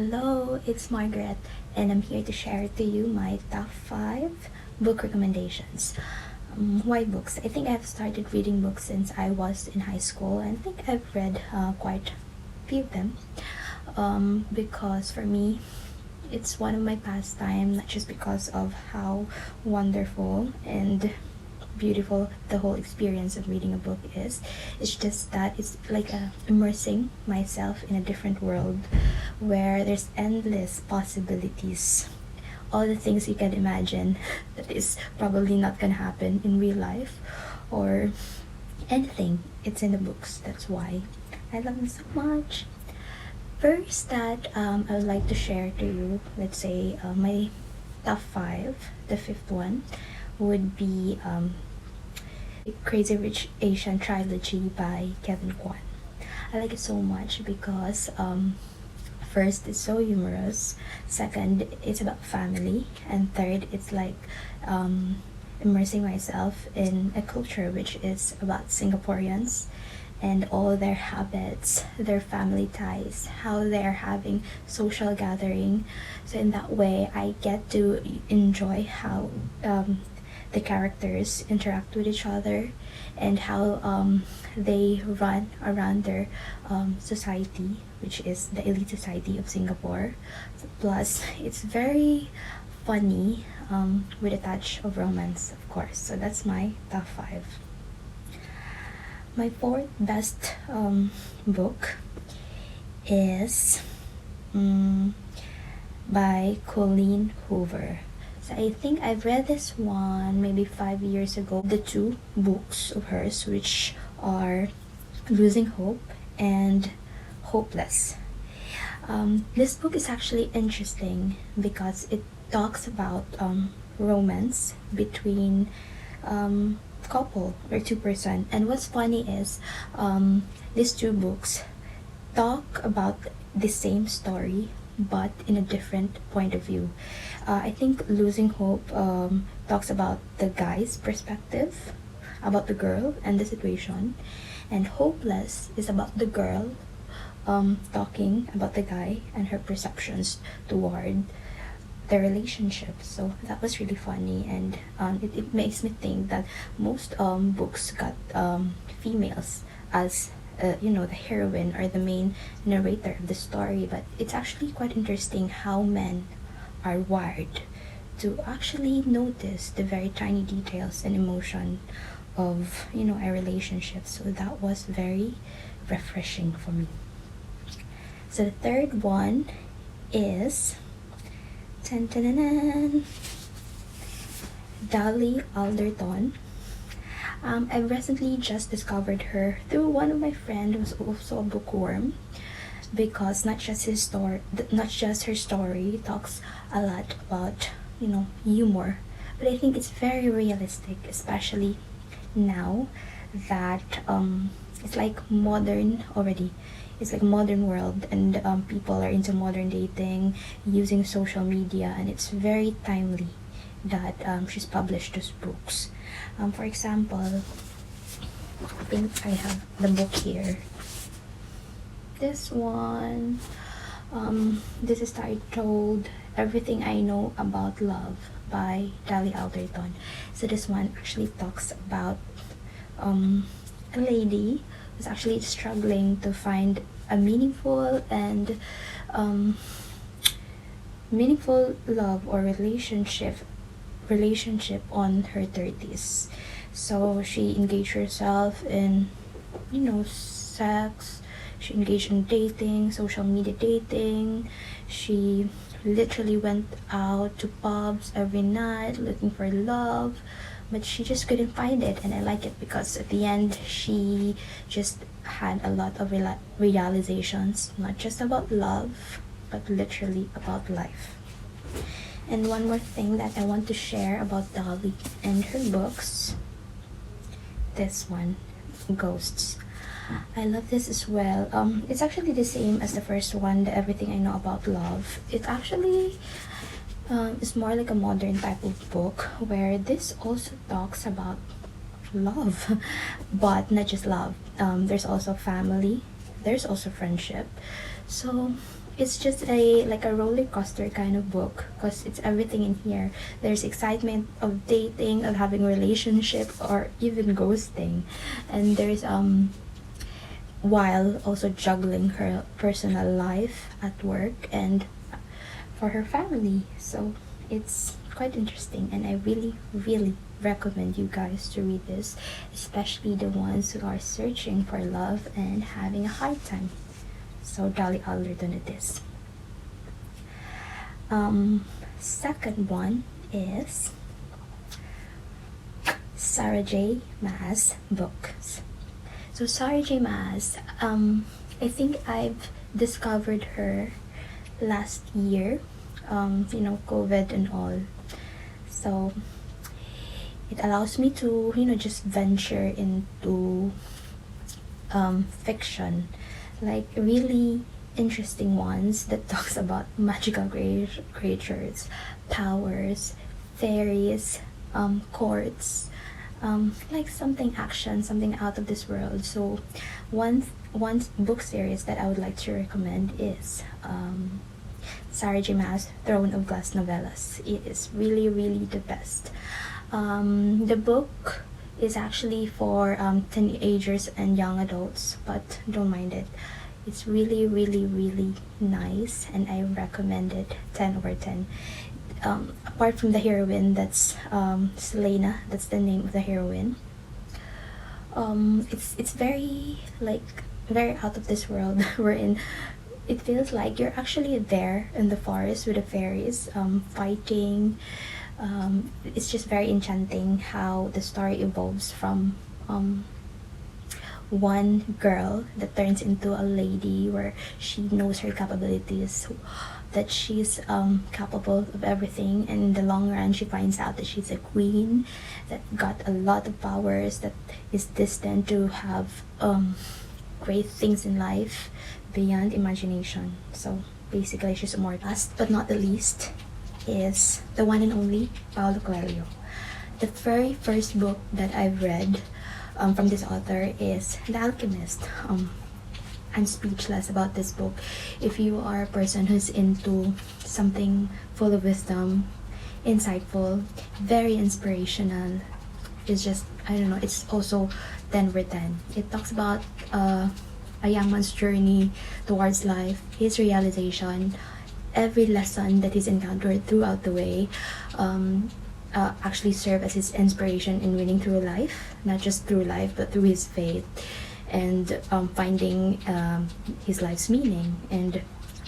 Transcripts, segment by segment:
Hello, it's Margaret, and I'm here to share to you my top 5 book recommendations. Why books? I think I've started reading books since I was in high school, and I think I've read quite a few of them. Because for me, it's one of my pastime, not just because of how wonderful and beautiful the whole experience of reading a book is. It's just that it's like immersing myself in a different world where there's endless possibilities, all the things you can imagine that is probably not gonna happen in real life or anything. It's in the books. That's why I love them so much. First, that I would like to share to you, let's say my top 5. The fifth one would be Crazy Rich Asian Trilogy by Kevin Kwan. I like it so much because first, it's so humorous. Second, it's about family. And third, it's like immersing myself in a culture which is about Singaporeans and all their habits, their family ties, how they're having social gathering. So in that way, I get to enjoy how the characters interact with each other and how they run around their society, which is the elite society of Singapore. Plus, it's very funny with a touch of romance, of course. So that's my top 5. My fourth best book is by Colleen Hoover. So I think I've read this one maybe 5 years ago. The two books of hers, which are Losing Hope and Hopeless. This book is actually interesting because it talks about romance between couple or two-person. And what's funny is these two books talk about the same story but in a different point of view. I think Losing Hope talks about the guy's perspective about the girl and the situation, and Hopeless is about the girl talking about the guy and her perceptions toward the relationship. So that was really funny, and it makes me think that most books got females as the heroine or the main narrator of the story, but it's actually quite interesting how men are wired to actually notice the very tiny details and emotion of a relationship. So that was very refreshing for me. So the third one is Dolly Alderton. I've recently just discovered her through one of my friends who's also a bookworm, because not just her story talks a lot about humor, but I think it's very realistic, especially now that it's like modern already. It's like modern world, and people are into modern dating, using social media, and it's very timely that she's published those books. For example, I think I have the book here. This one, this is titled Everything I Know About Love by Dolly Alderton. So this one actually talks about a lady who's actually struggling to find a meaningful love or relationship on her 30s. So she engaged herself in sex. She engaged in dating, social media dating. She literally went out to pubs every night looking for love, but she just couldn't find it. And I like it because at the end she just had a lot of realizations, not just about love but literally about life. And one more thing that I want to share about Dolly and her books, this one, Ghosts. I love this as well. It's actually the same as the first one, the Everything I Know About Love. It actually is more like a modern type of book, where this also talks about love, but not just love. There's also family, there's also friendship. So it's just a like a roller coaster kind of book, because it's everything in here. There's excitement of dating, of having a relationship, or even ghosting, and there's while also juggling her personal life at work and for her family. So it's quite interesting, and I really recommend you guys to read this, especially the ones who are searching for love and having a hard time. So Dolly Alderton it is. Second one is Sarah J. Maas books. So Sarah J. Maas, I think I've discovered her last year, COVID and all. So it allows me to, just venture into fiction, like really interesting ones that talks about magical creatures, powers, fairies, courts, like something action, something out of this world. So one book series that I would like to recommend is Sarah J. Maas Throne of Glass novellas. It is really the best. The book is actually for teenagers and young adults, but don't mind it. It's really nice, and I recommend it 10 over 10. Apart from the heroine, that's Selena, that's the name of the heroine. It's very very out of this world. Wherein it feels like you're actually there in the forest with the fairies, fighting. It's just very enchanting how the story evolves from one girl that turns into a lady, where she knows her capabilities, that she's capable of everything, and in the long run she finds out that she's a queen that got a lot of powers, that is destined to have great things in life beyond imagination. So basically she's immortal. Last but not the least is the one and only Paulo Coelho. The very first book that I've read from this author is The Alchemist. I'm speechless about this book. If you are a person who's into something full of wisdom, insightful, very inspirational, it's just, I don't know, it's also 10 over 10. It talks about a young man's journey towards life, his realization, every lesson that he's encountered throughout the way, actually serve as his inspiration in winning through life, not just through life but through his faith, and finding his life's meaning and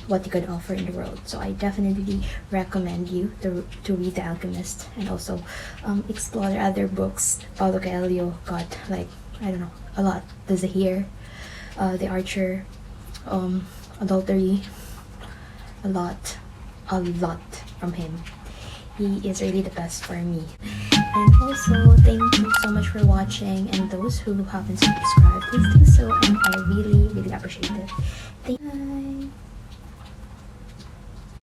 what he could offer in the world. So I definitely recommend you to read The Alchemist, and also explore other books. Paulo Coelho got I don't know, a lot. The Zahir, The Archer, Adultery, a lot from him. He is really the best for me. And also, thank you so much for watching, and those who haven't subscribed, please do so, and I really appreciate it. Bye.